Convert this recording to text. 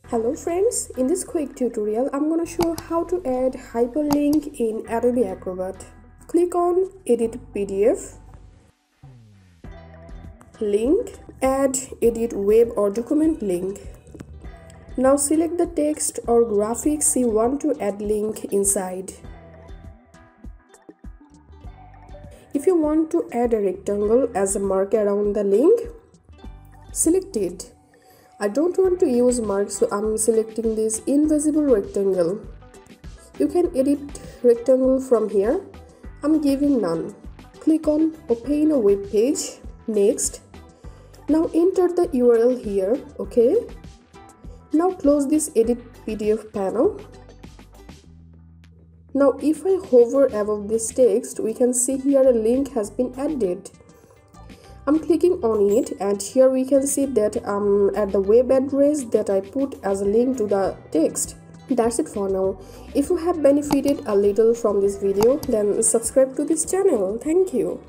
Hello friends, in this quick tutorial I'm going to show how to add hyperlink in Adobe Acrobat. Click on Edit PDF, Link, Add Edit Web or Document Link. Now select the text or graphics you want to add link inside. If you want to add a rectangle as a mark around the link, select it. I don't want to use marks, so I'm selecting this invisible rectangle. You can edit rectangle from here. I'm giving none. Click on Open a web page. Next. Now enter the URL here. Okay. Now close this Edit PDF panel. Now if I hover above this text, we can see here a link has been added. I'm clicking on it and here we can see that I'm at the web address that I put as a link to the text. That's it for now. If you have benefited a little from this video, then subscribe to this channel. Thank you.